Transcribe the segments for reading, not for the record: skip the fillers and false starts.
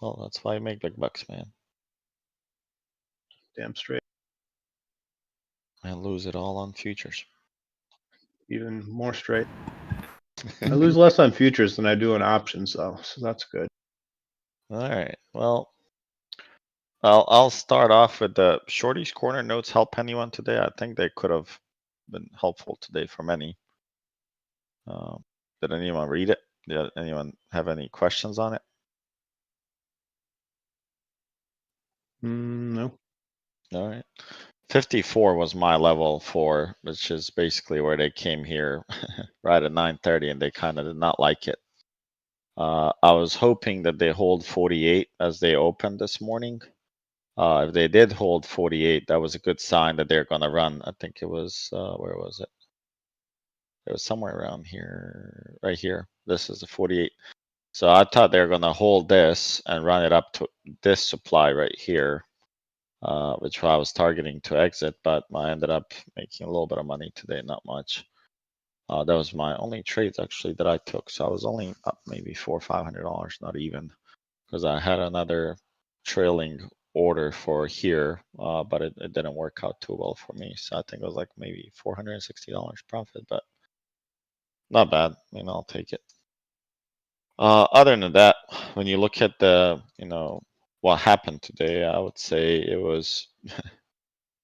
Well, that's why you make big bucks, man. Damn straight. And lose it all on futures. Even more straight. I lose less on futures than I do on options, though, so that's good. All right. Well, I'll start off with the Shorty's Corner notes help anyone today. I think they could have been helpful today for many. Did anyone read it? Did anyone have any questions on it? No. All right. 54 was my level 4, which is basically where they came here right at 9:30, and they kind of did not like it. I was hoping that they hold 48 as they opened this morning. If they did hold 48, that was a good sign that they're going to run. I think it was, where was it? It was somewhere around here, right here. This is the 48. So I thought they were going to hold this and run it up to this supply right here, which I was targeting to exit, but I ended up making a little bit of money today, not much. That was my only trades actually that I took. So I was only up maybe $400 or $500, not even, because I had another trailing order for here, but it didn't work out too well for me. So I think it was like maybe $460 profit, but not bad. I mean, I'll take it. Other than that, when you look at the, what happened today, I would say it was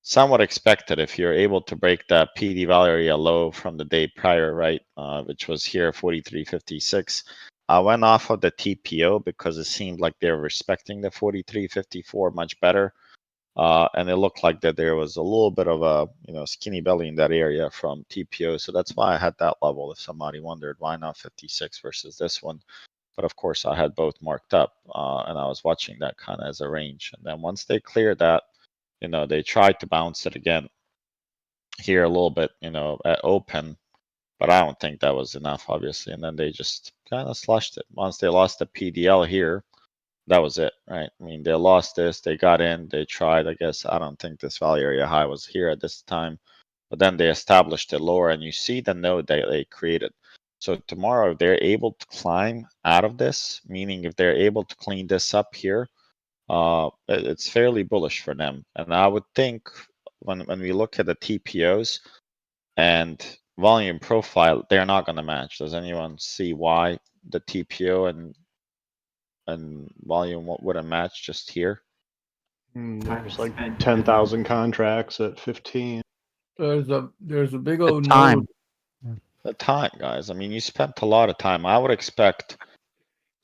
somewhat expected if you're able to break that PD value area low from the day prior, right? Which was here 43.56. I went off of the TPO because it seemed like they were respecting the 43.54 much better. And it looked like that there was a little bit of a skinny belly in that area from TPO. So that's why I had that level. If somebody wondered why not 56 versus this one. But of course, I had both marked up, and I was watching that kind of as a range. And then once they cleared that, they tried to bounce it again here a little bit, at open, but I don't think that was enough, obviously. And then they just kind of slushed it. Once they lost the PDL here, that was it, right? I mean, they lost this, they got in, they tried. I guess I don't think this value area high was here at this time, but then they established it lower, and you see the node that they created. So tomorrow, if they're able to climb out of this, meaning if they're able to clean this up here, it's fairly bullish for them. And I would think when we look at the TPOs and volume profile, they're not going to match. Does anyone see why the TPO and volume wouldn't match just here? There's like 10,000 contracts at 15. There's a big old time. node. The time, guys. I mean, you spent a lot of time. I would expect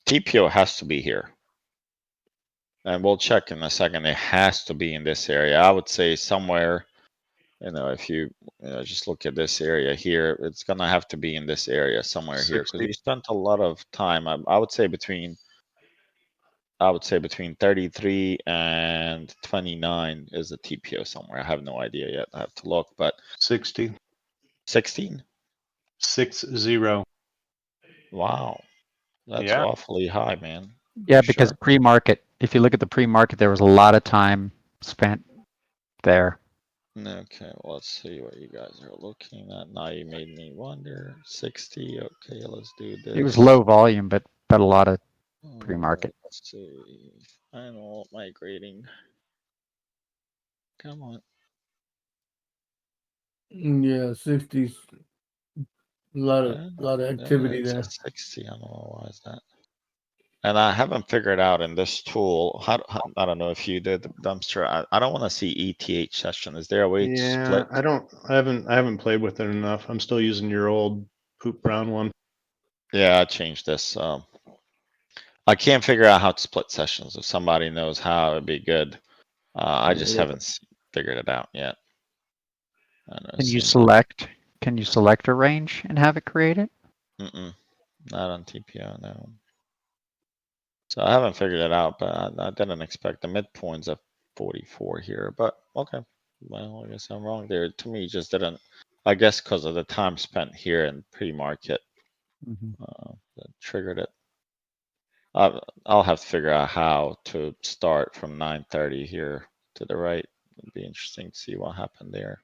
TPO has to be here. And we'll check in a second. It has to be in this area. I would say somewhere, if you just look at this area here, it's going to have to be in this area somewhere here, because you spent a lot of time. I would say between 33 and 29 is the TPO somewhere. I have no idea yet. I have to look, but 60. 16? 60. Wow. That's Yeah. awfully high, man. Yeah, For because sure. pre-market, if you look at the pre-market, there was a lot of time spent there. Okay, well, let's see what you guys are looking at. Now you made me wonder. 60. Okay, let's do this. It was low volume, but a lot of pre-market. Let's see. Final migrating. Come on. Yeah, 60s. A lot of activity it's there. a 60. I don't know why is that. And I haven't figured out in this tool. I don't know if you did the dumpster. I don't want to see ETH session. Is there a way to split? I haven't played with it enough. I'm still using your old poop brown one. Yeah, I changed this. I can't figure out how to split sessions. If somebody knows how, it'd be good. I just haven't figured it out yet. Can you select a range and have it create it? Not on TPO, no. So I haven't figured it out, but I didn't expect the midpoints of 44 here. But okay, well, I guess I'm wrong there. To me, it just didn't. I guess because of the time spent here in pre-market, that triggered it. I'll have to figure out how to start from 9:30 here to the right. It'd be interesting to see what happened there.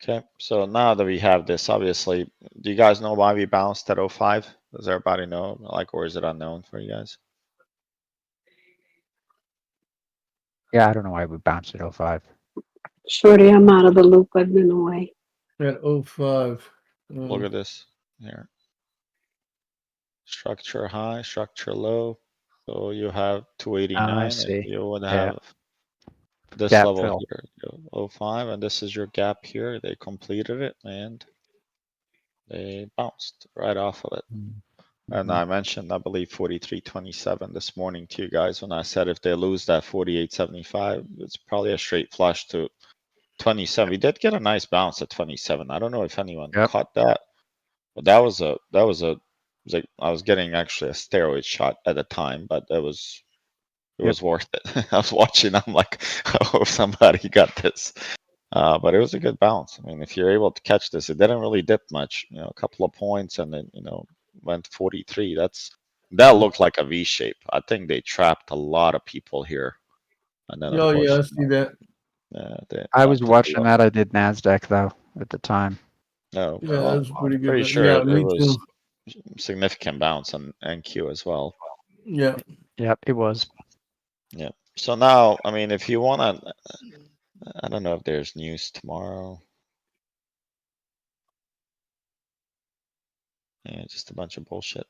Okay, so now that we have this, obviously, do you guys know why we bounced at 05? Does everybody know? Or is it unknown for you guys? Yeah, I don't know why we bounced at 05. Shorty, I'm out of the loop. I've been away. At 05. Look at this here. Structure high, structure low. So you have 289. see. You would Yeah. have this Gap level fill. here, 05, and this is your gap here. They completed it and they bounced right off of it. And I mentioned, I believe 43.27 this morning to you guys when I said if they lose that 48.75, it's probably a straight flush to 27. We did get a nice bounce at 27. I don't know if anyone Yep. caught that, but that was like I was getting actually a steroid shot at the time, but it was worth it. I was watching, I'm like, oh, somebody got this. But it was a good bounce. I mean, if you're able to catch this, it didn't really dip much, a couple of points and then, went 43. That looked like a V shape. I think they trapped a lot of people here. And then Oh, yeah, I unfortunately, see that. I was watching that. I did NASDAQ though at the time. No, Yeah, well, that's pretty I'm good. pretty sure Yeah, it me was too. significant bounce on NQ as well. Yeah. Yep, it was. Yeah. So now, I mean, if you want to, I don't know if there's news tomorrow. Yeah, just a bunch of bullshit.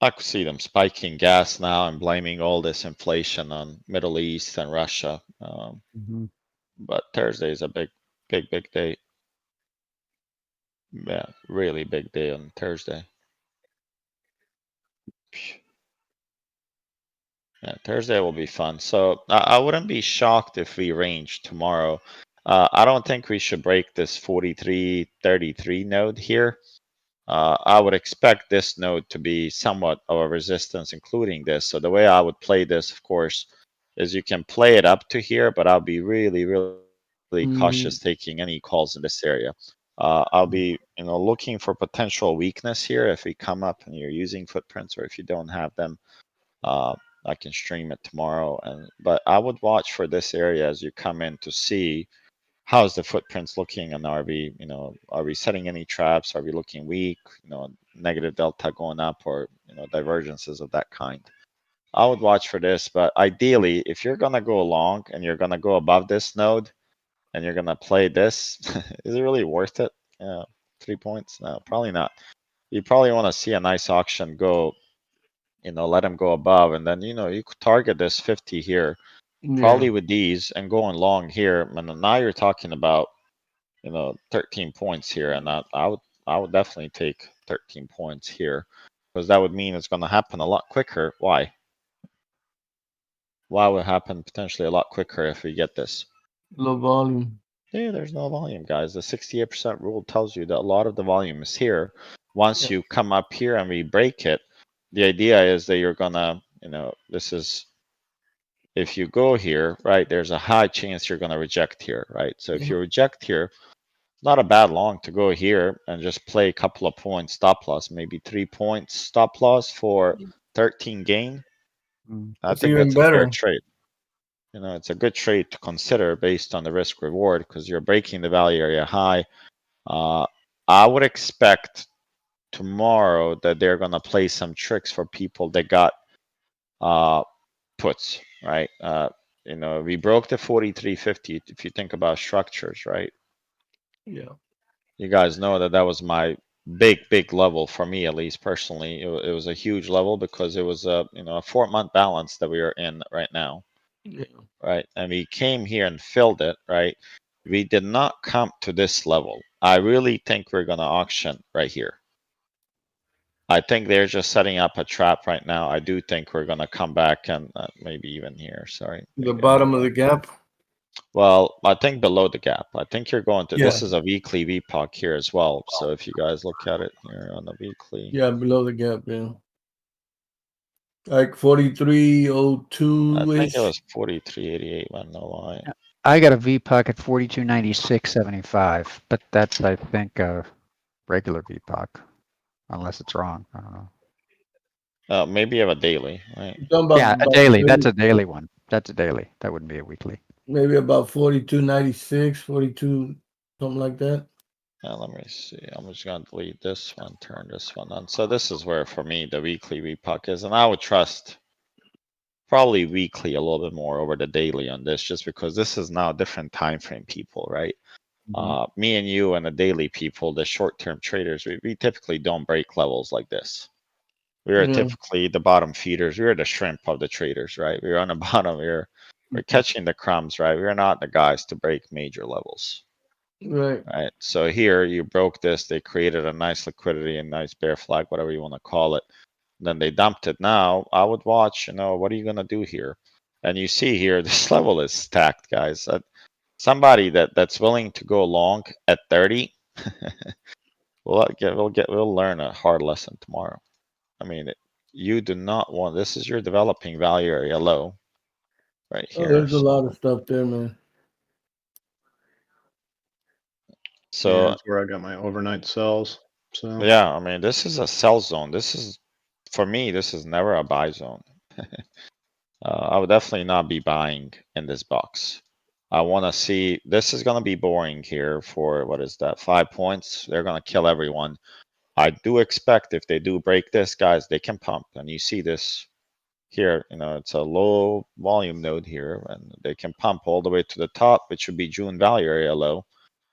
I could see them spiking gas now and blaming all this inflation on Middle East and Russia. But Thursday is a big day. Yeah, really big day on Thursday. Yeah, Thursday will be fun. So I wouldn't be shocked if we range tomorrow. I don't think we should break this 43.33 node here. I would expect this node to be somewhat of a resistance, including this. So the way I would play this, of course, is you can play it up to here, but I'll be really cautious taking any calls in this area. I'll be, looking for potential weakness here if we come up and you're using footprints, or if you don't have them. I can stream it tomorrow, but I would watch for this area as you come in to see how's the footprints looking, and are we setting any traps? Are we looking weak? Negative delta going up, or divergences of that kind. I would watch for this, but ideally, if you're gonna go long and you're gonna go above this node and you're gonna play this, is it really worth it? 3 points? No, probably not. You probably want to see a nice auction go, let them go above, and then you could target this 50 here, probably with these, and going long here. And now you're talking about 13 points here, and I would definitely take 13 points here, because that would mean it's going to happen a lot quicker. Why would it happen potentially a lot quicker if we get this? Low volume. Yeah, there's no volume, guys. The 68% rule tells you that a lot of the volume is here. Once you come up here and we break it, the idea is that you're gonna, this is, if you go here, right, there's a high chance you're gonna reject here, right? So if you reject here, not a bad long to go here and just play a couple of points stop loss, maybe 3 points stop loss for 13 gain. I think that's a fair trade. It's a good trade to consider based on the risk reward, because you're breaking the value area high. I would expect tomorrow that they're gonna play some tricks for people that got puts, right? We broke the 43.50 if you think about structures, right? Yeah. You guys know that was my big level for me, at least personally. It was a huge level because it was a 4-month balance that we are in right now. Yeah. Right, and we came here and filled it, right? We did not come to this level. I really think we're gonna auction right here. I think they're just setting up a trap right now. I do think we're gonna come back and maybe even here. Sorry. The bottom of the gap. Well, I think below the gap. I think you're going to. Yeah. This is a weekly VPOC here as well. So if you guys look at it here on the weekly. Yeah, below the gap. Yeah. Like 43.02. I think it was 43.88. I don't know why. I got a VPOC at 42.96.75, but that's, I think, a regular VPOC, unless it's wrong. I don't know. Maybe you have a daily, right? Yeah, a daily. That's a daily one. That's a daily. That wouldn't be a weekly. Maybe about 42.96, 42, something like that. Now let me see. I'm just gonna delete this one, turn this one on. So this is where, for me, the weekly VPOC is, and I would trust probably weekly a little bit more over the daily on this, just because this is now a different time frame, people, right? Me and you and the daily people, the short-term traders, we typically don't break levels like this. We are Yeah. typically the bottom feeders. We are the shrimp of the traders, right? We're on the bottom. We're catching the crumbs, right? We're not the guys to break major levels. Right. Right. So here you broke this. They created a nice liquidity and nice bear flag, whatever you want to call it. Then they dumped it. Now I would watch, what are you going to do here? And you see here, this level is stacked, guys. Somebody that's willing to go long at 30, we'll learn a hard lesson tomorrow. I mean, you do not want, this is your developing value area low right Oh, here. there's a lot of stuff there, man. So that's where I got my overnight sells. So yeah, I mean, this is a sell zone. This is, for me, this is never a buy zone. I would definitely not be buying in this box. I want to see, this is going to be boring here for, what is that, 5 points? They're going to kill everyone. I do expect if they do break this, guys, they can pump. And you see this here, it's a low volume node here, and they can pump all the way to the top, which should be June value area low,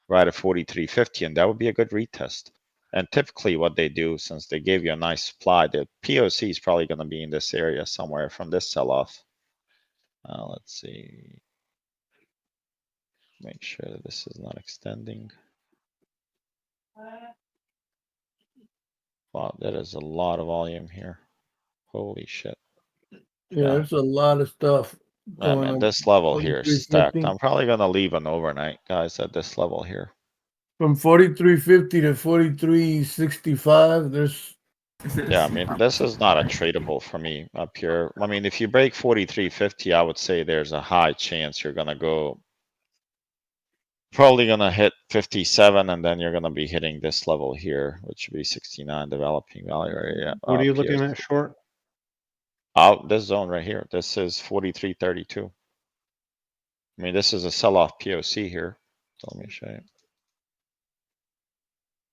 right at 43.50, and that would be a good retest. And typically what they do, since they gave you a nice supply, the POC is probably going to be in this area somewhere from this sell-off. Let's see. Make sure that this is not extending. Wow, that is a lot of volume here. Holy shit. Yeah, Yeah. there's a lot of stuff I going mean, on. this level here is stacked. 43.50. I'm probably going to leave an overnight, guys, at this level here. From 43.50 to 43.65, there's Yeah, I mean, this is not a tradable for me up here. I mean, if you break 43.50, I would say there's a high chance you're gonna go, probably gonna hit 57, and then you're gonna be hitting this level here, which would be 69 developing value area. what are you looking POC. at short? Out this zone right here. This is 43.32. I mean, this is a sell-off POC here. So let me show you.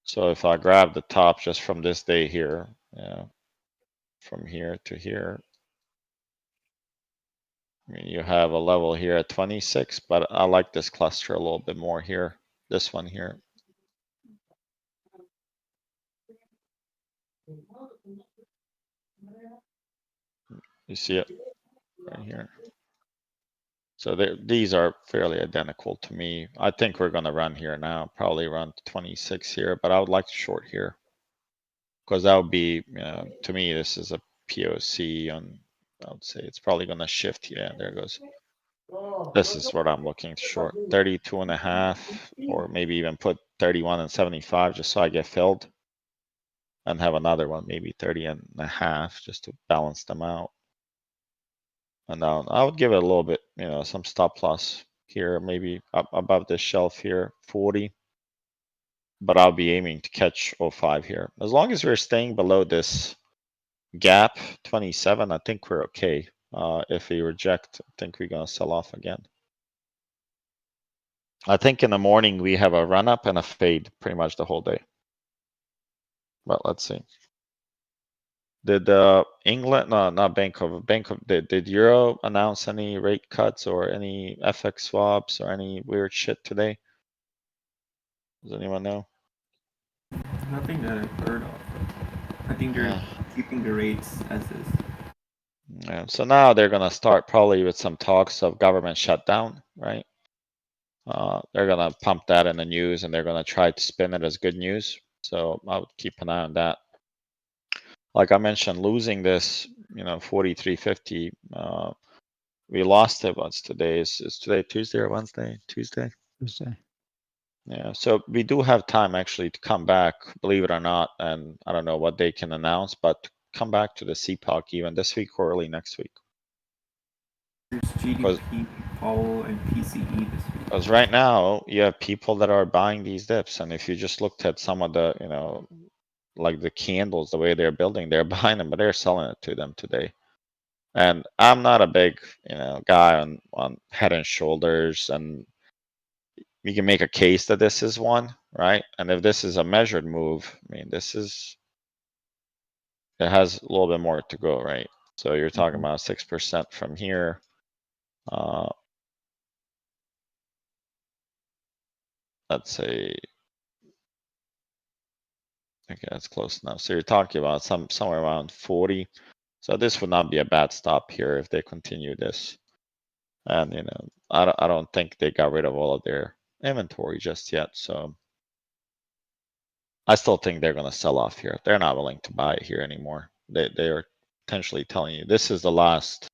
So if I grab the top just from this day here, from here to here, I mean, you have a level here at 26, but I like this cluster a little bit more here. This one here. You see it right here. So these are fairly identical to me. I think we're going to run here now, probably run 26 here, but I would like to short here. Because that would be, to me, this is a POC on, I would say it's probably going to shift. Yeah, there it goes. This is what I'm looking to short, 32.5, or maybe even put 31 and 75 just so I get filled. And have another one, maybe 30.5, just to balance them out. And now I would give it a little bit, some stop loss here, maybe up above this shelf here, 40. But I'll be aiming to catch 05 here. As long as we're staying below this gap, 27, I think we're okay. If we reject, I think we're gonna sell off again. I think in the morning we have a run up and a fade pretty much the whole day. But let's see. Did England, no, not Bank of, did Euro announce any rate cuts or any FX swaps or any weird shit today? Does anyone know? Nothing that I've heard of. I think they're keeping the rates as is. Yeah, so now they're gonna start probably with some talks of government shutdown, right? They're gonna pump that in the news and they're gonna try to spin it as good news. So I would keep an eye on that. Like I mentioned, losing this, 43.50, we lost it. What's today? Is today Tuesday or Wednesday? Tuesday. Yeah, so we do have time actually to come back, believe it or not, and I don't know what they can announce, but come back to the CPOC even this week or early next week. There's GDP, Powell, and PCE this week. Because right now you have people that are buying these dips, and if you just looked at some of the, like the candles, the way they're building, they're buying them, but they're selling it to them today. And I'm not a big, guy on Head and Shoulders, and we can make a case that this is one, right? And if this is a measured move, I mean, it has a little bit more to go, right? So you're talking about 6% from here. Let's say, okay, that's close enough. So you're talking about somewhere around 40. So this would not be a bad stop here if they continue this. And you know, I don't think they got rid of all of their inventory just yet. So I still think they're gonna sell off here. They're not willing to buy it here anymore. They are potentially telling you this is the last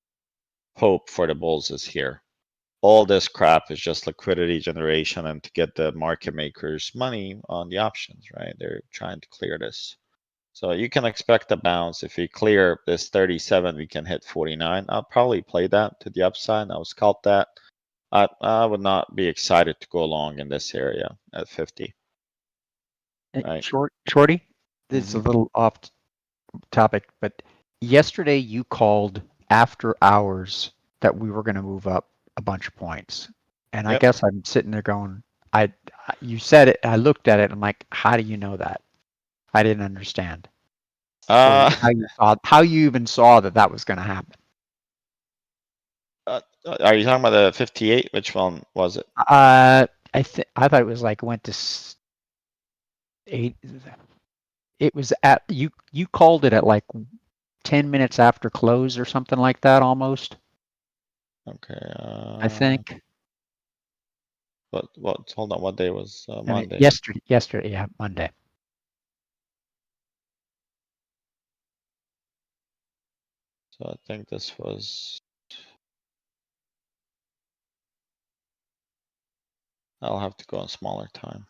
hope for the bulls is here. All this crap is just liquidity generation and to get the market makers money on the options, right? They're trying to clear this. So you can expect a bounce. If we clear this 37, we can hit 49. I'll probably play that to the upside. I'll scalp that. I would not be excited to go long in this area at 50. Right. Shorty, this is a little off topic, but yesterday you called after hours that we were going to move up a bunch of points. And I Yep. guess I'm sitting there going, you said it, I looked at it, I'm like, how do you know that? I didn't understand. Or how you even saw that was going to happen. Are you talking about the 58? Which one was it? I thought it was like went to 8. It was at you called it at like 10 minutes after close or something like that almost. Okay. I think. What? Hold on. What day was I mean, Monday? yesterday, yeah, Monday. So I think this was. I'll have to go on smaller time.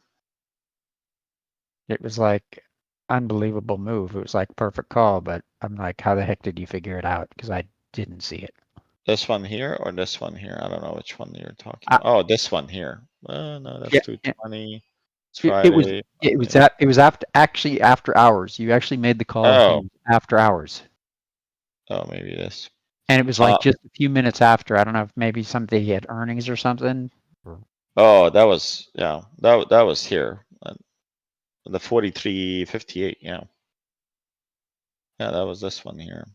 It was like unbelievable move. It was like perfect call, but I'm like, how the heck did you figure it out? Because I didn't see it. This one here or this one here? I don't know which one you're talking about. Oh, this one here. No, that's 220. It's Friday. It was after hours. You actually made the call after hours. Oh, maybe this. And it was like just a few minutes after. I don't know if maybe somebody had earnings or something. Oh, that was that was here. The 43.58, yeah. Yeah, that was this one here.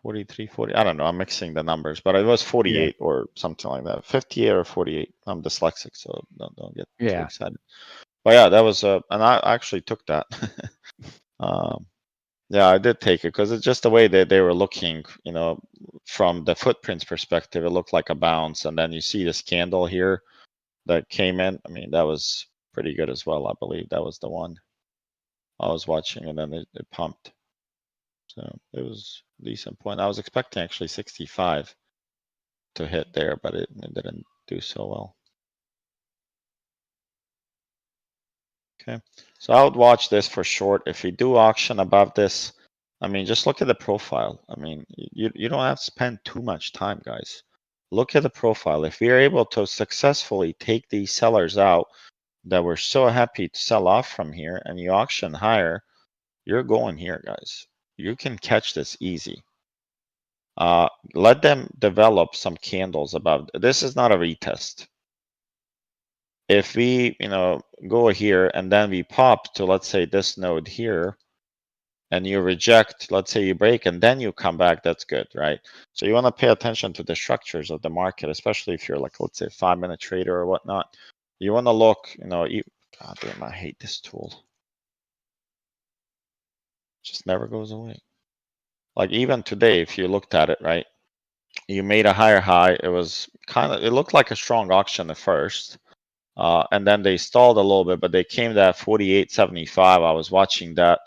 43.40. I don't know. I'm mixing the numbers, but it was 48 or something like that. 58 or 48. I'm dyslexic, so don't get too excited. But yeah, that was and I actually took that. Yeah, I did take it because it's just the way that they were looking, you know, from the footprints perspective, it looked like a bounce. And then you see this candle here that came in. I mean, that was pretty good as well. I believe that was the one I was watching, and then it pumped. So it was a decent point. I was expecting actually 65 to hit there, but it didn't do so well. Okay, so I would watch this for short. If we do auction above this, I mean, just look at the profile. I mean, you don't have to spend too much time, guys. Look at the profile. If we are able to successfully take these sellers out that we're so happy to sell off from here, and you auction higher, you're going here, guys. You can catch this easy. Let them develop some candles above. This is not a retest. If we, you know, go here and then we pop to, let's say, this node here, and you reject, let's say you break, and then you come back, that's good, right? So you want to pay attention to the structures of the market, especially if you're like, let's say, 5-minute trader or whatnot. You want to look, you know, God damn, I hate this tool. It just never goes away. Like even today, if you looked at it, right? You made a higher high. It was it looked like a strong auction at first. And then they stalled a little bit, but they came to that 48.75. I was watching that.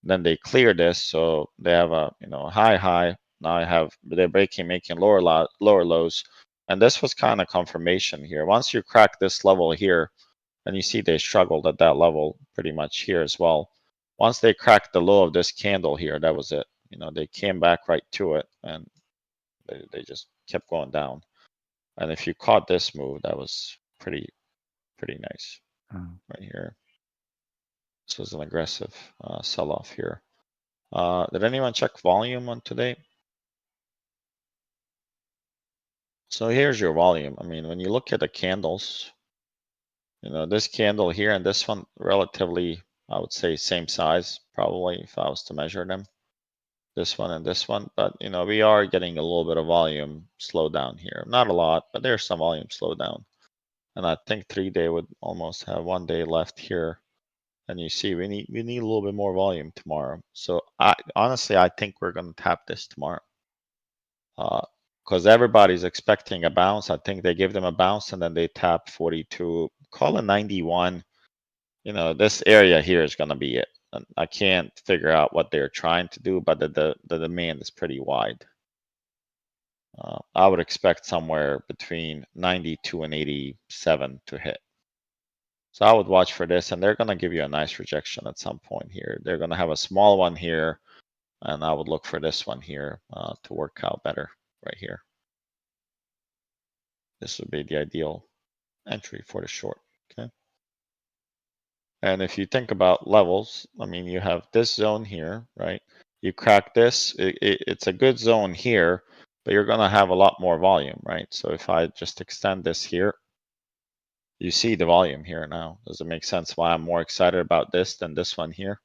Then they cleared this, so they have a high. Now they're making lower lows, and this was kind of confirmation here. Once you crack this level here, and you see they struggled at that level pretty much here as well. Once they cracked the low of this candle here, that was it. You know, they came back right to it, and they just kept going down. And if you caught this move, that was pretty nice right here. This was an aggressive sell-off here. Did anyone check volume on today? So here's your volume. I mean, when you look at the candles, This candle here and this one relatively, I would say same size, probably if I was to measure them. This one and this one, but we are getting a little bit of volume slowdown here. Not a lot, but there's some volume slowdown. And I think 3-day would almost have 1 day left here. And you see, we need a little bit more volume tomorrow. So honestly, I think we're gonna tap this tomorrow. Because everybody's expecting a bounce. I think they give them a bounce and then they tap 42, call it 91. This area here is gonna be it. And I can't figure out what they're trying to do, but the demand is pretty wide. I would expect somewhere between 92 and 87 to hit. So I would watch for this, and they're going to give you a nice rejection at some point here. They're going to have a small one here, and I would look for this one here to work out better right here. This would be the ideal entry for the short, okay? And if you think about levels, I mean, you have this zone here, right? You crack this, it's a good zone here, but you're going to have a lot more volume, right? So if I just extend this here, you see the volume here now. Does it make sense why I'm more excited about this than this one here?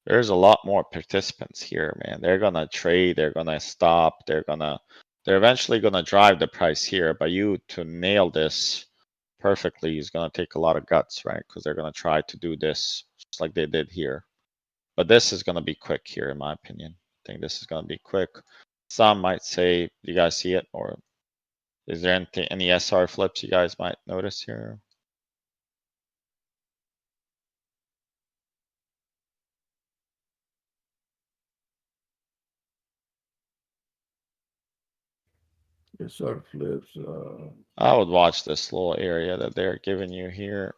There's a lot more participants here, man. They're gonna trade, they're gonna stop, they're eventually gonna drive the price here. But you to nail this perfectly is gonna take a lot of guts, right? Because they're gonna try to do this just like they did here. But this is gonna be quick here, in my opinion. I think this is gonna be quick. Some might say, you guys see it, or is there any SR flips you guys might notice here? Yes, our flips. I would watch this little area that they're giving you here.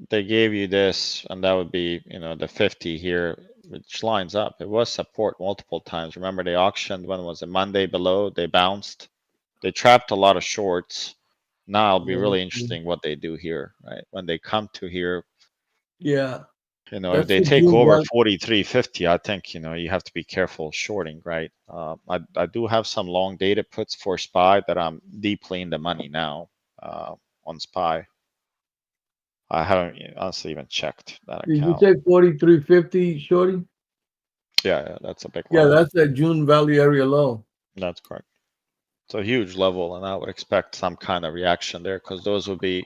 They gave you this, and that would be, the 50 here, which lines up. It was support multiple times. Remember, they auctioned, when was it, Monday below? They bounced. They trapped a lot of shorts. Now it'll be really interesting what they do here, right? When they come to here, Yeah. if That's they the take June over one. 43.50, I think, you have to be careful shorting, right? I do have some long data puts for SPY that I'm deeply in the money now on SPY. I haven't honestly even checked that Did you account. say 43.50, Shorty? Yeah, that's a big Yeah, level. that's that June value area low. That's correct. It's a huge level, and I would expect some kind of reaction there because those would be,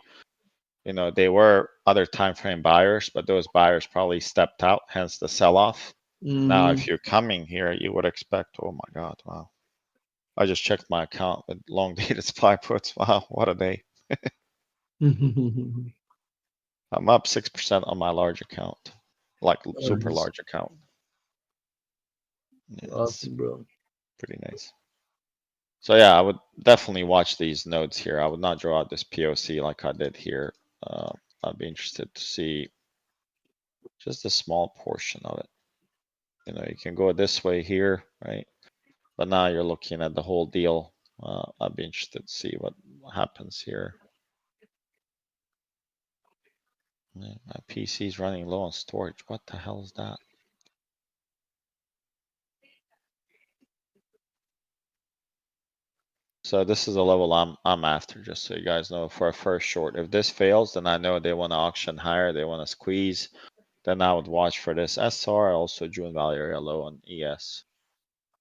they were other time frame buyers, but those buyers probably stepped out, hence the sell-off. Now, if you're coming here, you would expect, oh my God, wow. I just checked my account with long dated SPY puts. Wow, what a day. I'm up 6% on my large account, like super Nice. large account. Yeah, it's Awesome, bro. pretty nice. So yeah, I would definitely watch these nodes here. I would not draw out this POC like I did here. I'd be interested to see just a small portion of it. You can go this way here, right? But now you're looking at the whole deal. I'd be interested to see what happens here. Yeah, my PC is running low on storage. What the hell is that? So this is a level I'm after, just so you guys know, for a first short. If this fails, then I know they want to auction higher, they want to squeeze. Then I would watch for this SR, also June value area low on ES.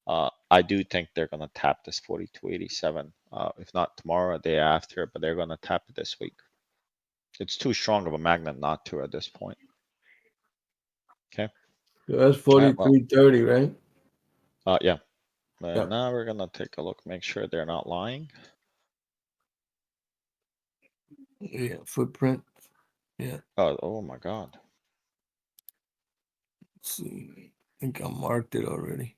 I do think they're gonna tap this 42.87. If not tomorrow, a day after, but they're gonna tap it this week. It's too strong of a magnet not to at this point. Okay. So that's Alright, well, 43.30, right? yeah. Yep. Now we're gonna take a look, make sure they're not lying. Yeah, footprint. Yeah. Oh my God. Let's see. I think I marked it already.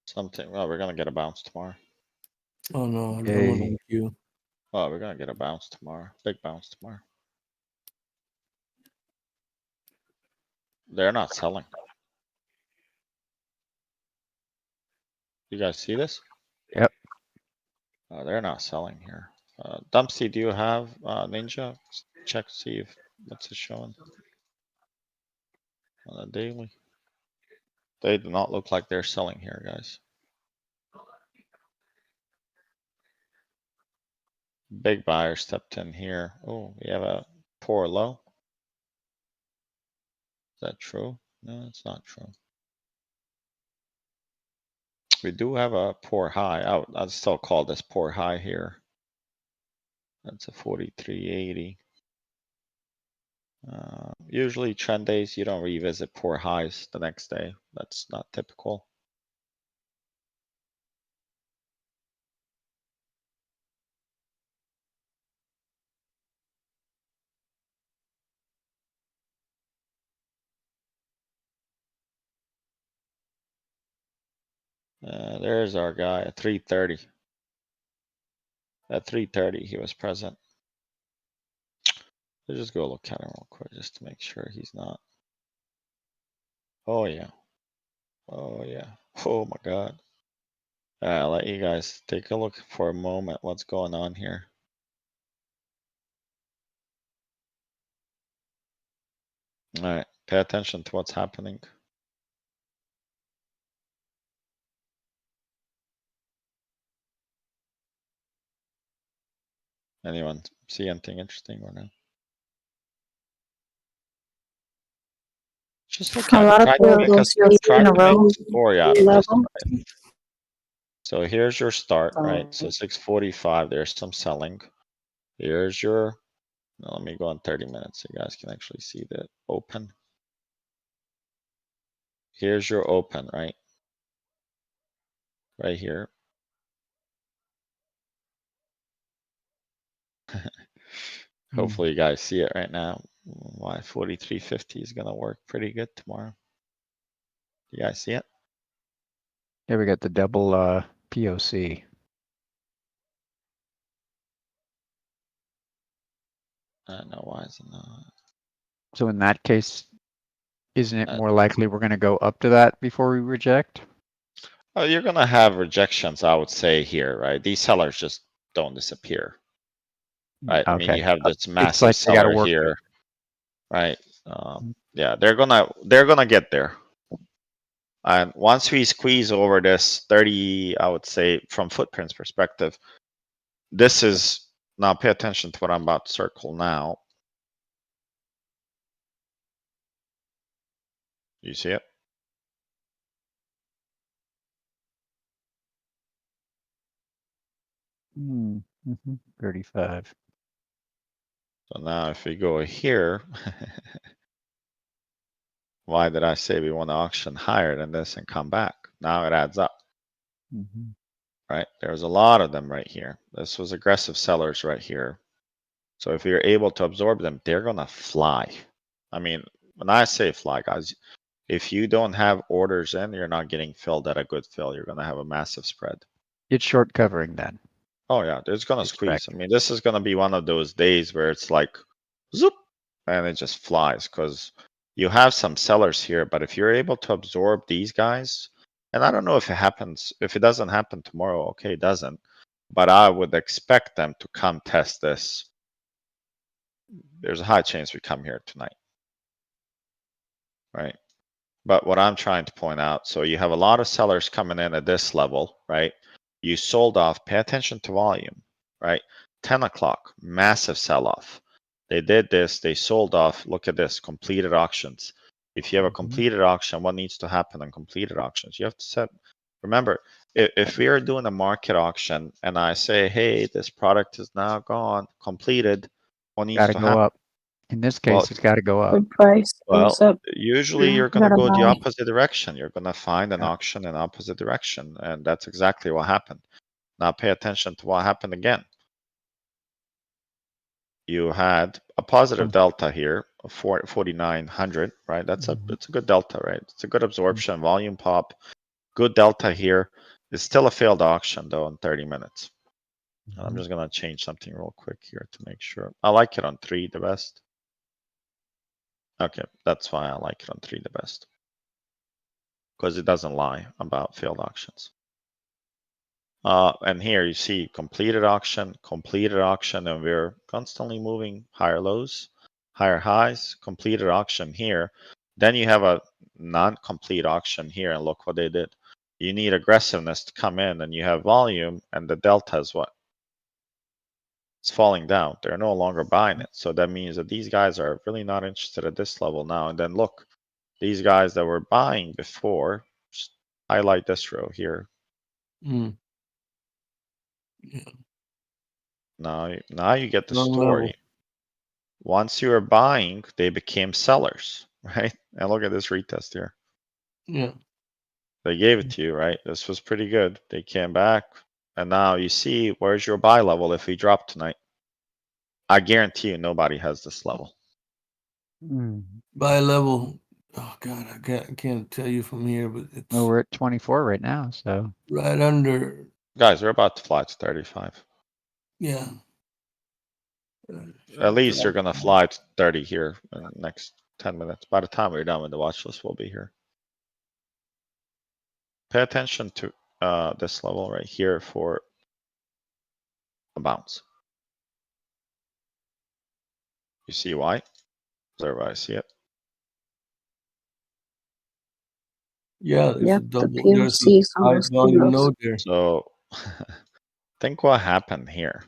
Something. Well, we're gonna get a bounce tomorrow. Oh no, I don't Yay. want you. Oh, we're gonna get a bounce tomorrow. Big bounce tomorrow. They're not selling. You guys see this? Yep. They're not selling here. Dumpsy, do you have Ninja? Check, see if what's it showing on a daily. They do not look like they're selling here, guys. Big buyer stepped in here. Oh, we have a poor low. Is that true? No, it's not true. We do have a poor high. I'd still call this poor high here. That's a 43.80. Usually trend days, you don't revisit poor highs the next day. That's not typical. There's our guy at 3:30. At 3:30, he was present. Let's just go look at him real quick just to make sure he's not. Oh yeah. Oh yeah. Oh my God. I'll let you guys take a look for a moment. What's going on here? All right, pay attention to what's happening. Anyone see anything interesting or no? Just look A at lot it. of Try to make those you'll see try in to a make row a story out of this. level. Right? So here's your start, right? So 6:45, there's some selling. Here's your, now let me go on 30 minutes so you guys can actually see the open. Here's your open, right? Right here. Hopefully you guys see it right now. Why 43.50 is gonna work pretty good tomorrow. You guys see it? Yeah, we got the double POC. I don't know why is it not. So in that case, isn't it Uh, more likely we're going to go up to that before we reject? Oh, you're gonna have rejections, I would say here, right? These sellers just don't disappear, right? I mean, you have this It's massive like they got to seller work. here, right? Yeah, they're gonna get there. And once we squeeze over this 30, I would say from footprints perspective, this is, now pay attention to what I'm about to circle now. You see it? Mm, 35. So now if we go here, why did I say we want to auction higher than this and come back? Now it adds up, right? There's a lot of them right here. This was aggressive sellers right here. So if you're able to absorb them, they're gonna fly. I mean, when I say fly, guys, if you don't have orders in, you're not getting filled at a good fill. You're gonna have a massive spread. It's short covering then. Oh yeah, it's gonna squeeze. Expect. I mean, this is gonna be one of those days where it's like, zoop, and it just flies because you have some sellers here. But if you're able to absorb these guys, and I don't know if it happens, if it doesn't happen tomorrow, okay, it doesn't. But I would expect them to come test this. There's a high chance we come here tonight, right? But what I'm trying to point out, so you have a lot of sellers coming in at this level, right? You sold off, pay attention to volume, right? 10 o'clock, massive sell-off. They did this, they sold off. Look at this, completed auctions. If you have a completed auction, what needs to happen on completed auctions? You have to set, remember, if we are doing a market auction and I say, hey, this product is now gone, completed, what needs Got to to go happen? up. In this case, Well, it's got to go up. Good price goes Well, up. usually Yeah, you're gonna gotta go the buy. opposite direction. You're gonna find an Yeah. auction in opposite direction, and that's exactly what happened. Now pay attention to what happened again. You had a positive delta here of 4,900, right? That's a good delta, right? It's a good absorption, volume pop, good delta here. It's still a failed auction though in 30 minutes. I'm just gonna change something real quick here to make sure. I like it on 3 the best. Okay, that's why I like it on 3 the best. Because it doesn't lie about failed auctions. And here you see completed auction, and we're constantly moving higher lows, higher highs, completed auction here. Then you have a non-complete auction here, and look what they did. You need aggressiveness to come in, and you have volume, and the delta is what? It's falling down. They're no longer buying it. So that means that these guys are really not interested at this level now. And then look, these guys that were buying before, just highlight this row here. Mm. Yeah. Now you get the Wrong story. level. Once you were buying, they became sellers, right? And look at this retest here. Yeah. They gave it to you, right? This was pretty good. They came back, and now you see where's your buy level if we drop tonight. I guarantee you nobody has this level. Buy level. Oh God, I can't tell you from here, but it's Well, we're at 24 right now, so right under. Guys, we're about to fly to 35. Yeah. At least you're gonna fly to 30 here in the next 10 minutes. By the time we're done with the watch list, we'll be here. Pay attention to this level right here for a bounce. You see why? Does everybody see it? Yeah, there's Yep, a the double. There's POC a is high almost volume close. node there. So think what happened here.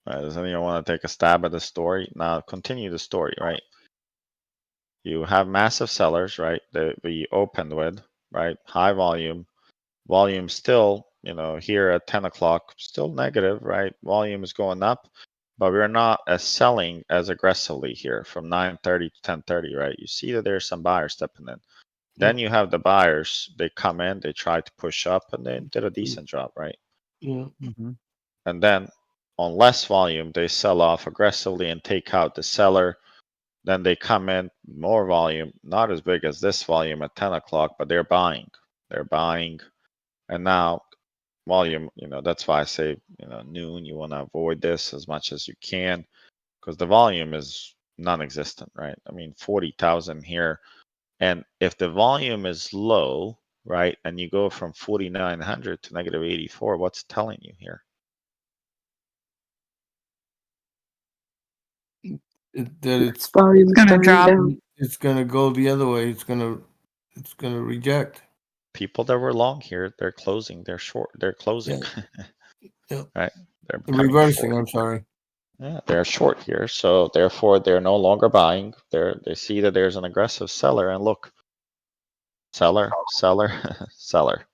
Right? Does anyone want to take a stab at the story? Now continue the story, right? You have massive sellers, right? That we opened with, right? High volume. Volume still, here at 10 o'clock, still negative, right? Volume is going up, but we're not as selling as aggressively here from 9:30 to 10:30, right? You see that there's some buyers stepping in. Then you have the buyers, they come in, they try to push up, and they did a decent job, right? Yeah. And then on less volume, they sell off aggressively and take out the seller. Then they come in, more volume, not as big as this volume at 10 o'clock, but they're buying. They're buying. And now volume, that's why I say, noon, you want to avoid this as much as you can because the volume is non-existent, right? I mean, 40,000 here. And if the volume is low, right, and you go from 4,900 to negative 84, what's telling you here? That it's Volume's gonna going drop. down. it's gonna go the other way. It's gonna reject. People that were long here, they're closing, they're short, they're closing, Yeah. right? They're becoming Reversing. short. I'm sorry. Yeah, they're short here, so therefore they're no longer buying. They see that there's an aggressive seller, and look, seller, seller, seller.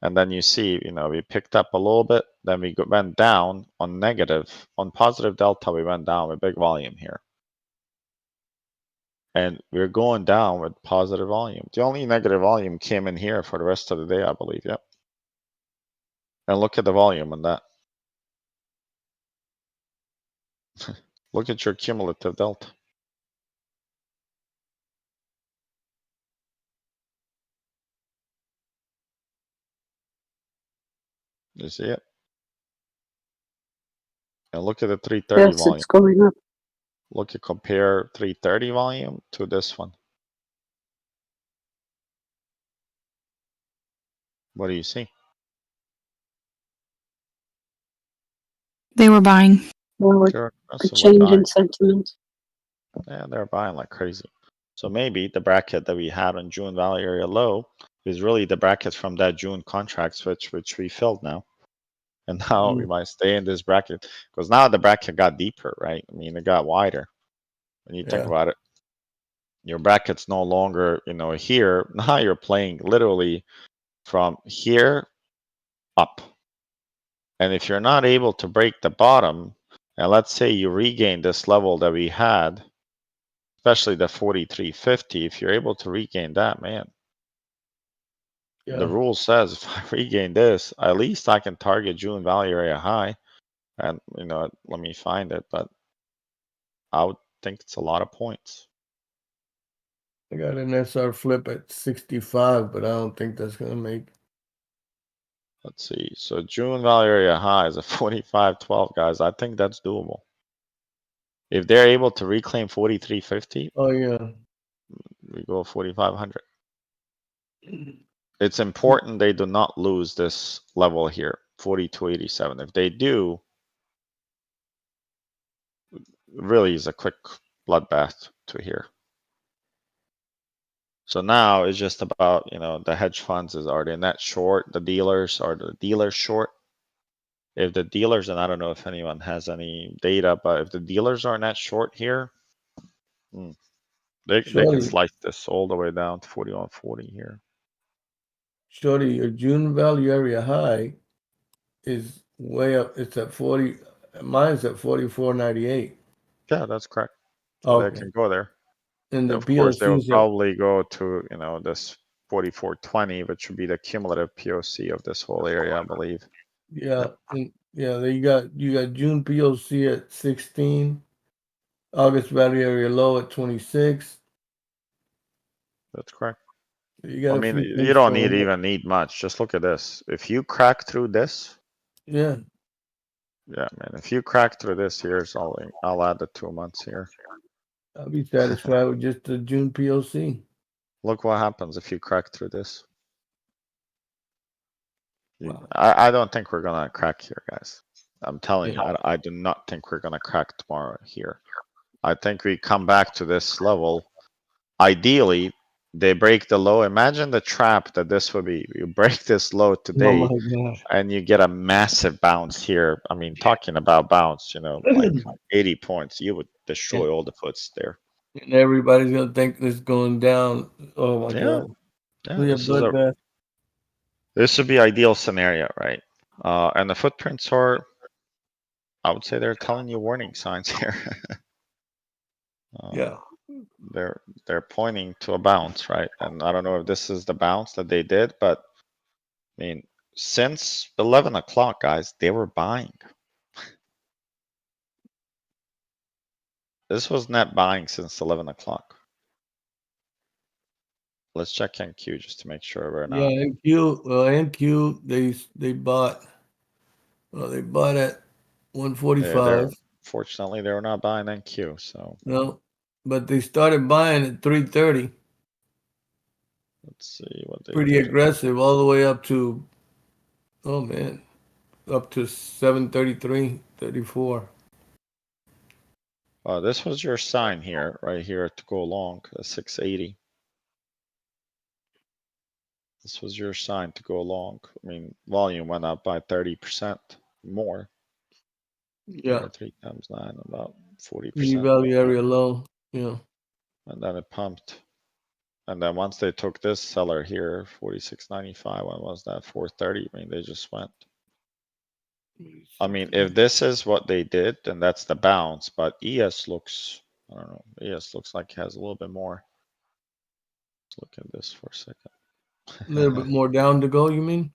And then you see, we picked up a little bit, then we went down on negative. On positive delta, we went down with big volume here. And we're going down with positive volume. The only negative volume came in here for the rest of the day, I believe. Yep. And look at the volume on that. Look at your cumulative delta. You see it? And look at the 330 Yes, volume. it's going up. Look at compare 330 volume to this one. What do you see? They were buying. Well, with They're a aggressively change buying. in sentiment. Yeah, they're buying like crazy. So maybe the bracket that we had on June Valley area low is really the bracket from that June contract switch, which we filled now. And now we might stay in this bracket because now the bracket got deeper, right? I mean, it got wider. When you think Yeah. about it, your bracket's no longer, here. Now you're playing literally from here up. And if you're not able to break the bottom, and let's say you regain this level that we had, especially the 43.50, if you're able to regain that, man, the rule says if I regain this, at least I can target June Valley area high. And, let me find it, but I would think it's a lot of points. I got an SR flip at 65, but I don't think that's gonna make. Let's see. So June Valley area high is a 45.12, guys. I think that's doable. If they're able to reclaim 43.50, Oh yeah. we go 4,500. It's important they do not lose this level here, 42.87. If they do, it really is a quick bloodbath to here. So now it's just about, the hedge funds is already in that short, the dealers are the dealers short. if the dealers, and I don't know if anyone has any data, but if the dealers are net short here, they can Shorty. slice this all the way down to 41.40 here. Shorty, your June value area high is way up. It's at 40. Mine's at 44.98. Yeah, that's correct. So they Okay. can go there. And the Of course, they will PLC's at, probably go to, you know, this 44.20, which would be the cumulative POC of this whole area, I believe. yeah, and yeah, you got June POC at 16, August value area low at 26. That's correct. You got I a mean, few you things don't going on. even need much. Just look at this. If you crack through this, Yeah, yeah, man. If you crack through this, here's I'll add the 2 months here. I'll be satisfied with just the June POC. Look what happens if you crack through this. Wow. I don't think we're gonna crack here, guys. I'm telling Yeah. you, I do not think we're gonna crack tomorrow here. I think we come back to this level. Ideally, they break the low. Imagine the trap that this would be. You break this low Oh today, my God. and you get a massive bounce here. I mean, talking about bounce, you know, like 80 points, you would destroy all the puts there. And everybody's gonna think this going down. Oh my Yeah. God. Yeah, We have bloodbath. this would be ideal scenario, right? And the footprints are, I would say they're telling you warning signs here. Yeah. They're pointing to a bounce, right? And I don't know if this is the bounce that they did, but I mean, since 11 o'clock, guys, they were buying. This was net buying since 11 o'clock. Let's check NQ just to make sure we're Yeah, not. NQ, they bought. Well, they bought at 145. Fortunately, they were not buying NQ, so No, but they started buying at 330. let's see what they Pretty did. aggressive, all the way up to, oh man, up to 733, 34. This was your sign here, right here to go long, 680. This was your sign to go long. I mean, volume went up by 30% more. Yeah. 3 times 9, about 40%. P-value area low. Yeah. And then it pumped. And then once they took this seller here, 46.95, when was that? 430. I mean, they just went. I mean, if this is what they did, then that's the bounce. But ES looks, I don't know, ES looks like it has a little bit more. Let's look at this for a second. A little bit more down to go, you mean?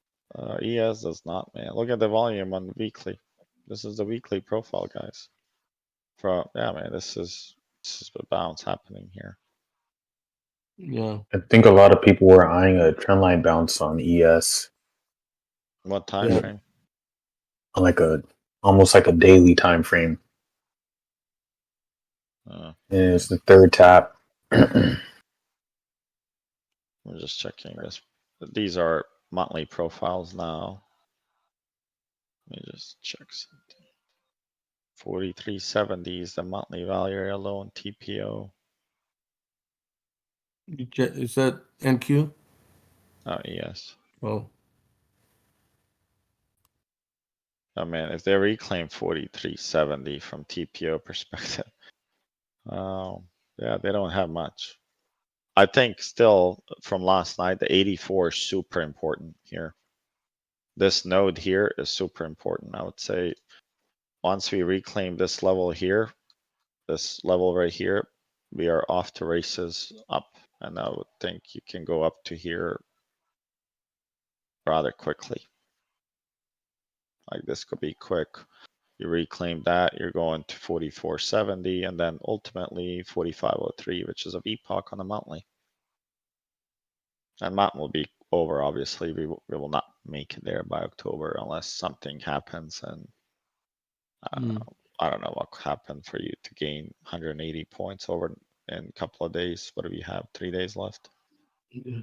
ES does not, man. Look at the volume on the weekly. This is the weekly profile, guys. Yeah, man, this is a bounce happening here. Yeah. I think a lot of people were eyeing a trendline bounce on ES What time Yeah. frame? on almost like a daily time frame. Uh, And it's the third tap. I'm just checking this. These are monthly profiles now. Let me just check something. 4370 is the monthly value area low on TPO. Is that NQ? Oh, yes. Oh. I mean, if they reclaim 4370 from TPO perspective, yeah, they don't have much. I think still from last night, the 84 is super important here. This node here is super important. I would say once we reclaim this level here, this level right here, we are off to races up. And I would think you can go up to here rather quickly. Like this could be quick. You reclaim that, you're going to 4470 and then ultimately 4503, which is a VPOC on the monthly. And mountain will be over, obviously. We will not make it there by October unless something happens. And I don't know what happened for you to gain 180 points over in a couple of days. What do we have? 3 days left? Yeah.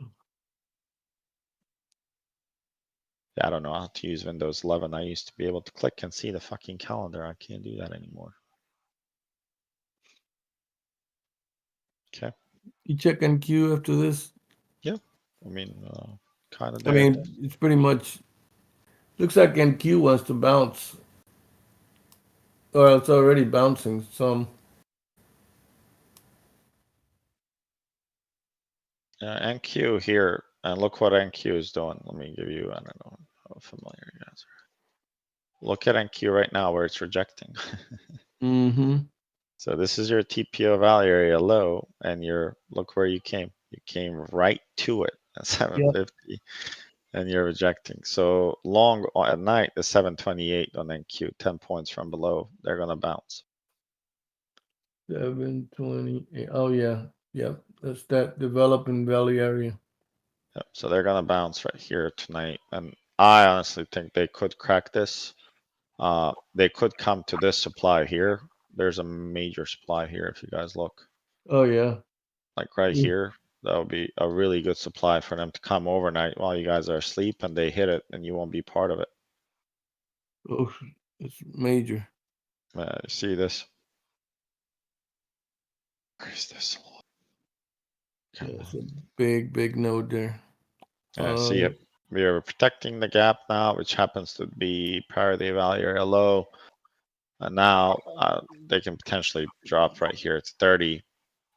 Yeah, I don't know how to use Windows 11. I used to be able to click and see the fucking calendar. I can't do that anymore. Okay. You check NQ after this? Yeah. I mean, kind of. I mean, it's pretty much Looks like NQ wants to bounce. Or it's already bouncing some. NQ here, and look what NQ is doing. Let me give you, I don't know how familiar you guys are. Look at NQ right now where it's rejecting. Mm-hmm. So this is your TPO value area low, and look where you came. You came right to it at 750, and you're rejecting. So long at night, the 728 on NQ, 10 points from below, they're gonna bounce. 728. Oh yeah. Yep. That's that developing valley area. Yep, so they're gonna bounce right here tonight, and I honestly think they could crack this. They could come to this supply here. There's a major supply here if you guys look. Oh yeah. Like right Mm. here, that would be a really good supply for them to come overnight while you guys are asleep, and they hit it, and you won't be part of it. Oh, it's major. You see this? Where's this? Yeah, it's a big node there. See it. We are protecting the gap now, which happens to be parity value area low. And now they can potentially drop right here. It's 30.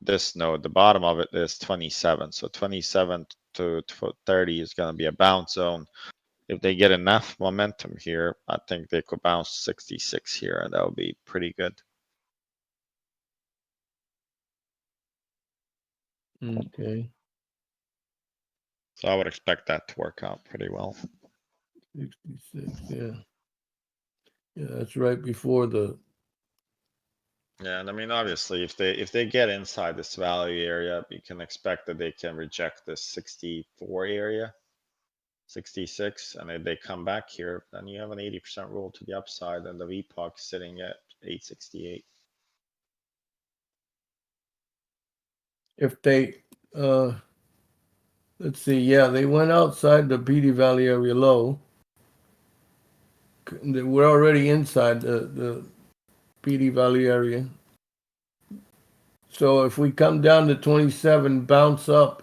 This node, the bottom of it is 27. So 27 to 30 is going to be a bounce zone. If they get enough momentum here, I think they could bounce 66 here, and that would be pretty good. Okay. So I would expect that to work out pretty well. 66, yeah. Yeah, that's right before the Yeah, and I mean, obviously, if they get inside this value area, you can expect that they can reject this 64 area, 66, and if they come back here, then you have an 80% roll to the upside, and the VPOC sitting at 868. if they let's see, yeah, they went outside the PD Valley area low. They were already inside the PD Valley area. So if we come down to 27, bounce up,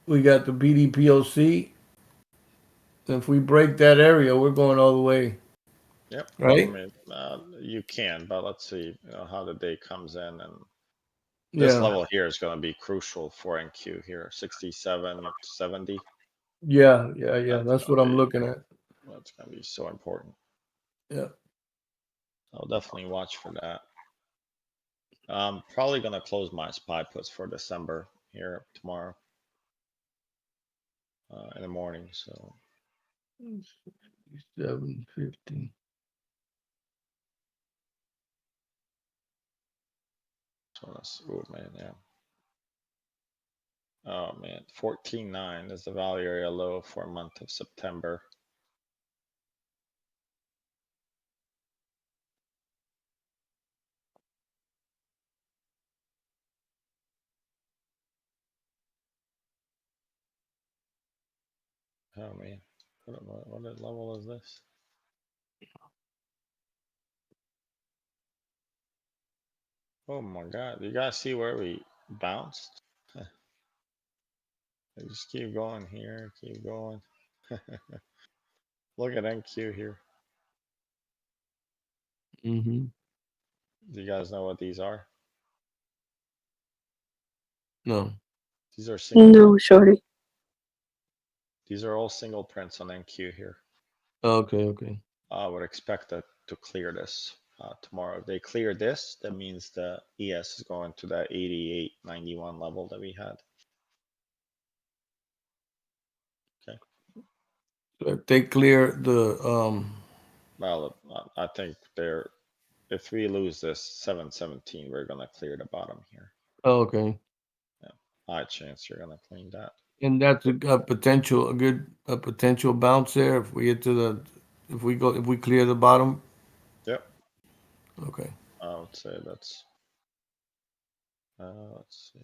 we got the BDPOC. If we break that area, we're going all the way. Yep. Right? I mean, you can, but let's see, how the day comes in, and Yeah. this level here is going to be crucial for NQ here, 67, 70. Yeah. That's what I'm looking at. That's going to be so important. Yeah. I'll definitely watch for that. I'm probably going to close my SPY puts for December here tomorrow in the morning. So 750. that's, oh man, yeah. Oh man, 14.9 is the value area low for a month of September. Oh man, what level is this? Oh my God, you guys see where we bounced? Just keep going here, keep going. Look at NQ here. Mm-hmm. Do you guys know what these are? No. These are single. No, Shorty. These are all single prints on NQ here. Okay. I would expect that to clear this tomorrow. If they clear this, that means the ES is going to that 88.91 level that we had. Okay. So if they clear the Well, I think if we lose this 717, we're gonna clear the bottom here. okay. High chance you're gonna clean that. And that's a potential bounce there if we get to if we clear the bottom. Yep. Okay. I would say that's. Let's see.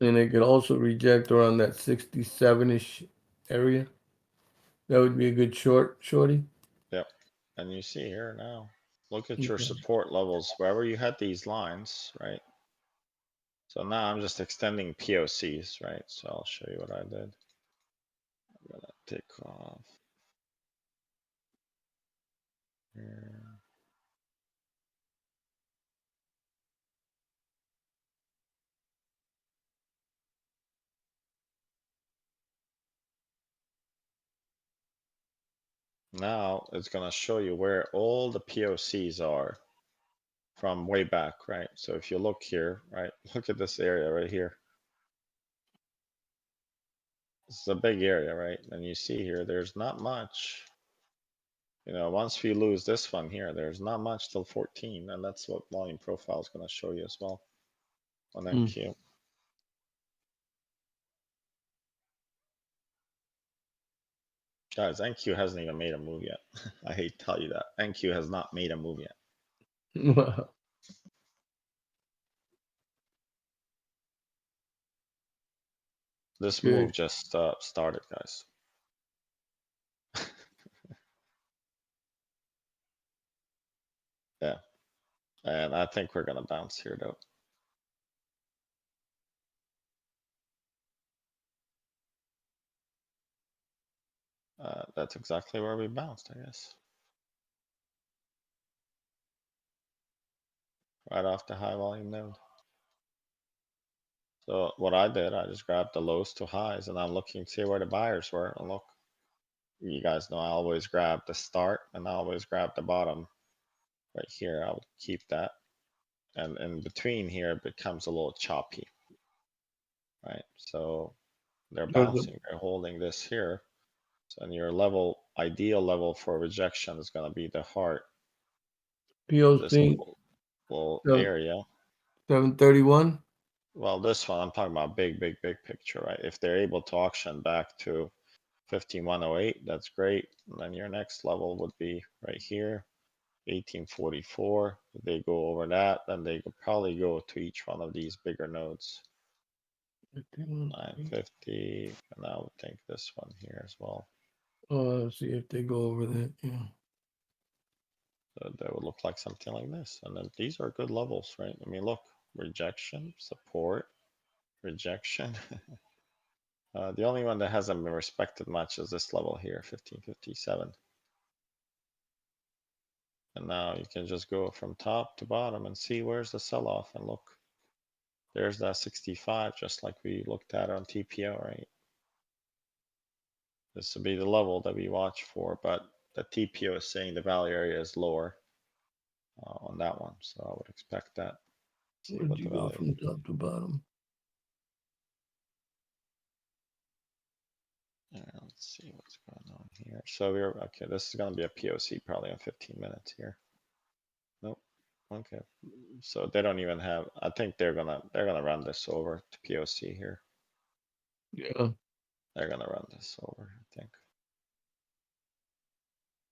And they could also reject around that 67-ish area. That would be a good shorty. Yep. And you see here now, look at your Okay. support levels wherever you had these lines, right? So now I'm just extending POCs, right? So I'll show you what I did. I'm gonna take off here. Now it's gonna show you where all the POCs are from way back, right? So if you look here, right, look at this area right here. This is a big area, right? And you see here, there's not much. You know, once we lose this one here, there's not much till 14, and that's what volume profile is gonna show you as well on NQ. Guys, NQ hasn't even made a move yet. I hate to tell you that. NQ has not made a move yet. Wow. This Good. move just started, guys. Yeah. And I think we're gonna bounce here though. That's exactly where we bounced, I guess. Right off the high volume node. So what I did, I just grabbed the lows to highs and I'm looking to see where the buyers were. And look, you guys know I always grab the start and I always grab the bottom right here. I would keep that. And in between here, it becomes a little choppy, right? So they're bouncing, they're holding this here. So your level, ideal level for rejection is gonna be the heart. This POC little So- area. 731. Well, this one, I'm talking about big picture, right? If they're able to auction back to 15,108, that's great. And then your next level would be right here, 1844. If they go over that, then they could probably go to each one of these bigger nodes. 950, and I would think this one here as well. Oh, see if they go over that. Yeah. So that would look like something like this. And then these are good levels, right? I mean, look, rejection, support, rejection. The only one that hasn't been respected much is this level here, 1557. And now you can just go from top to bottom and see where's the sell-off, and look, there's that 65, just like we looked at on TPO, right? This would be the level that we watch for, but the TPO is saying the value area is lower on that one, so I would expect that. See Where'd what you the go value. from top to bottom? Yeah, let's see what's going on here. So we're okay. This is gonna be a POC probably in 15 minutes here. Nope. Okay. So they don't even have. I think they're gonna run this over to POC here. Yeah. They're gonna run this over, I think.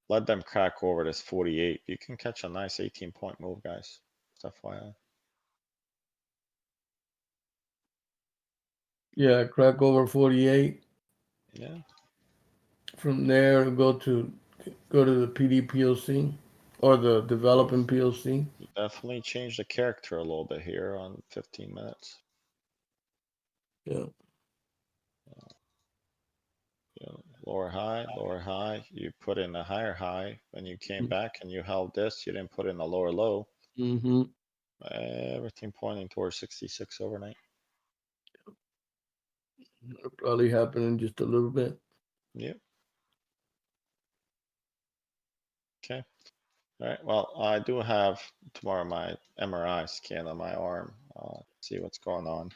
Let them crack over this 48. You can catch a nice 18-point move, guys. Just FYI. Yeah, crack over 48. Yeah. From there, go to the PD POC or the developing POC. You definitely change the character a little bit here on 15 minutes. Yeah. You know, lower high. You put in a higher high. When you came back and you held this, you didn't put in a lower low. Mm-hmm. Everything pointing towards 66 overnight. That'll probably happen in just a little bit. Yep. Okay. All right. Well, I do have tomorrow my MRI scan on my arm. See what's going on.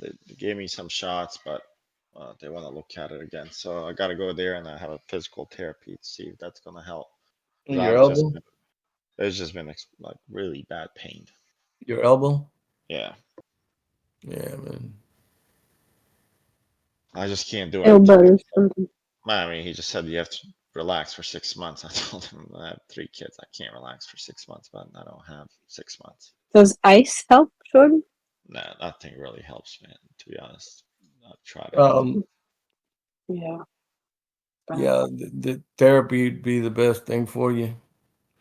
They gave me some shots, but they want to look at it again. So I got to go there and I have a physical therapy to see if that's going to help. 'Cause Your I've just elbow? it's just been like really bad pain. Your elbow? Yeah. Yeah, man. I just can't do Feel it. better, Shorty. I mean, he just said you have to relax for 6 months. I told him I have 3 kids. I can't relax for 6 months, but I don't have 6 months. Does ice help, Shorty? Nah, nothing really helps, man. To be honest, I've tried everything. Yeah. Yeah, the therapy would be the best thing for you.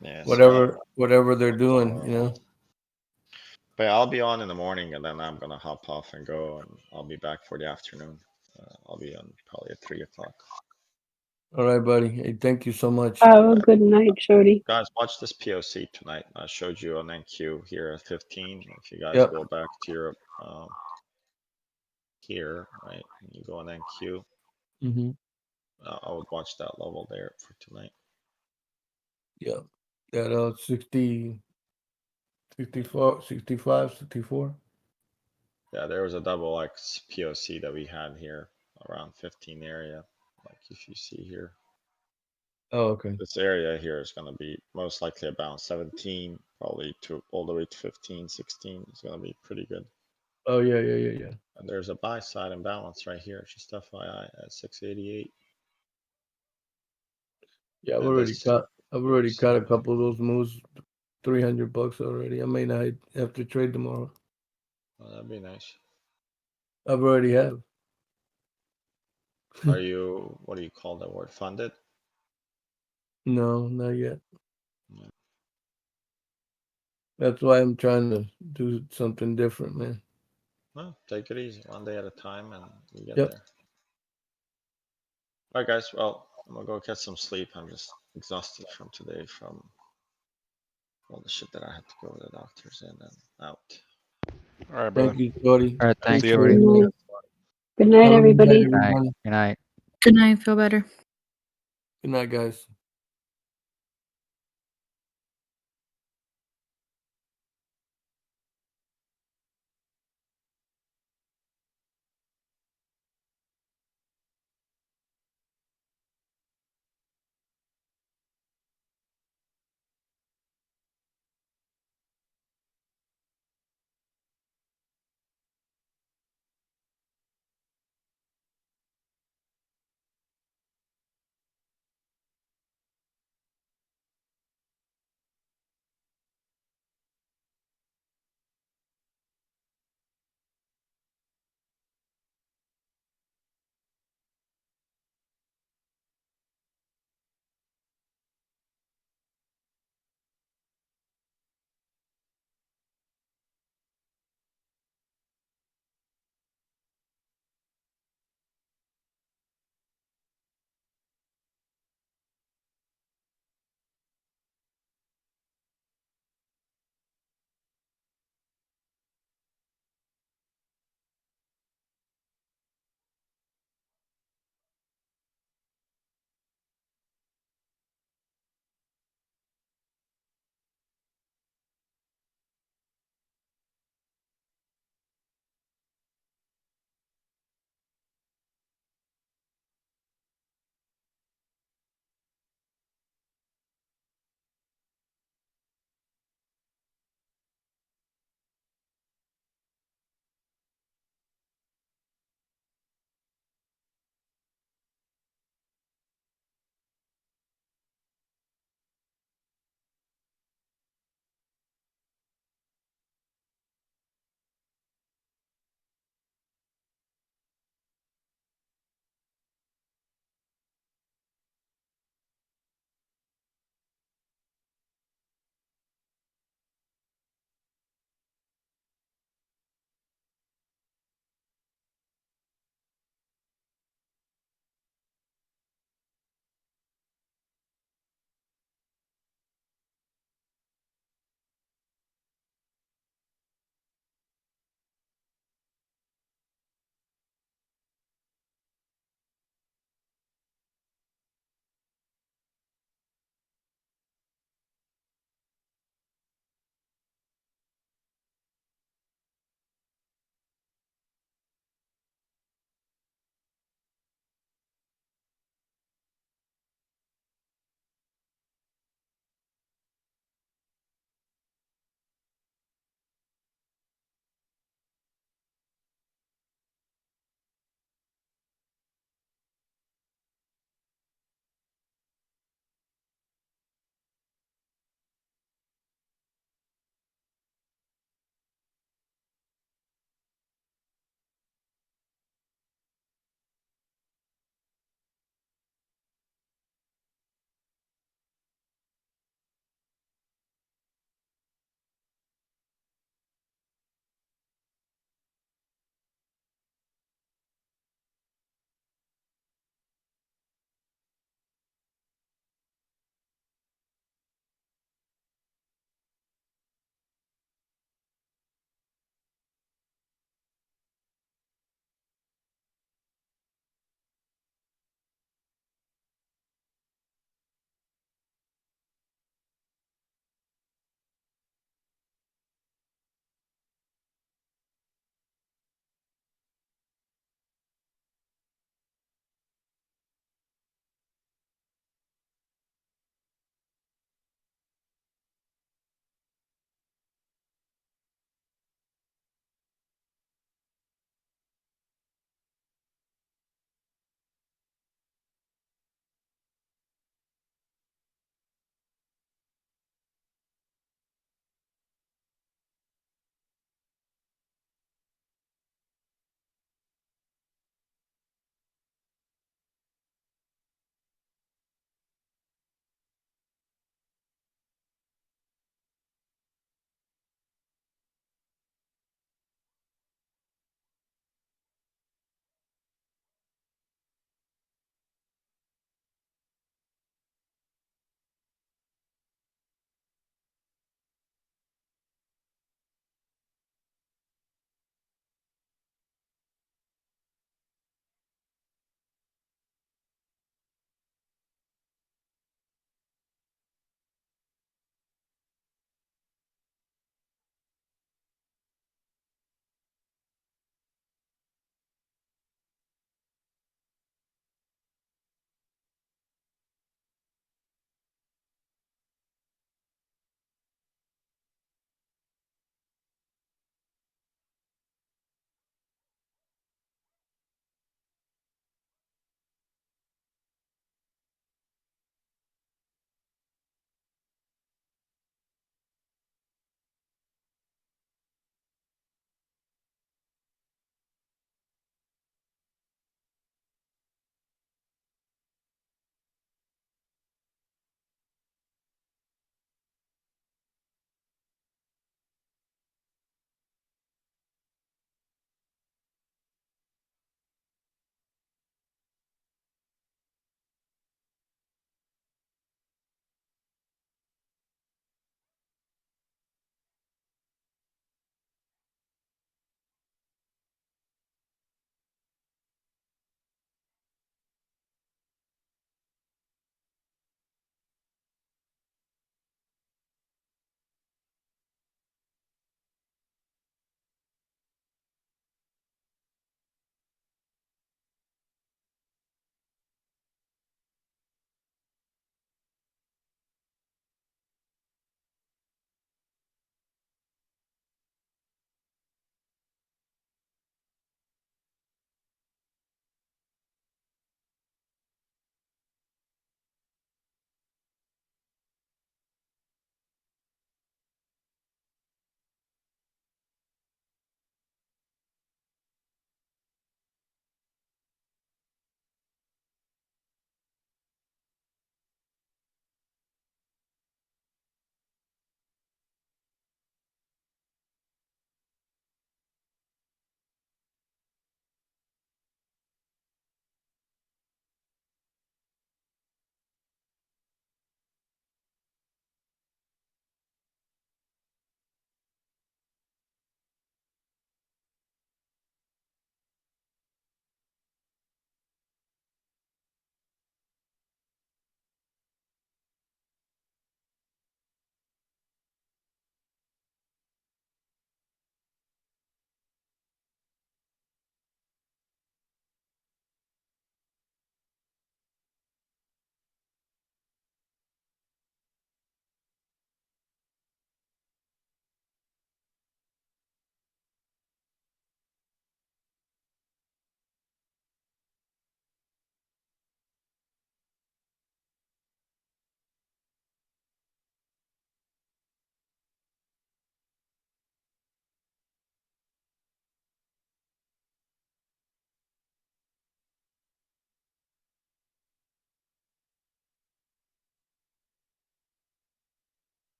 Yeah. Whatever they're doing, you know. But I'll be on in the morning, and then I'm gonna hop off and go, and I'll be back for the afternoon. I'll be on probably at 3 o'clock. All right, buddy. Hey, thank you so much. Have a good night, Shorty. Guys, watch this POC tonight. I showed you an NQ here at 15. If you guys Yep. go back to your here, right? And you go on NQ. Mm-hmm. I would watch that level there for tonight. Yeah. That 60, 64, 65, 64. Yeah, there was a double X POC that we had here around 15 area. Like if you see here, Oh, okay. this area here is going to be most likely about 17, probably to all the way to 15, 16. It's going to be pretty good. Oh, yeah. And there's a buy side imbalance right here, just FYI at 688. Yeah, I've And already this- cut a couple of those moves, $300 already. I may not have to trade tomorrow. Oh, that'd be nice. I've already have. Are you, what do you call that word? Funded? No, not yet. Yeah. That's why I'm trying to do something different, man. Well, take it easy, one day at a time, and you get Yep. there. All right, guys. Well, I'm gonna go get some sleep. I'm just exhausted from today, from all the shit that I had to go to the doctors in and out. All right, brother. Thank you, Shorty. All right, thanks, See you Shorty. later. Good night, Have a good everybody. Good night. everyone. Good night. Good night. Feel better. Good night, guys.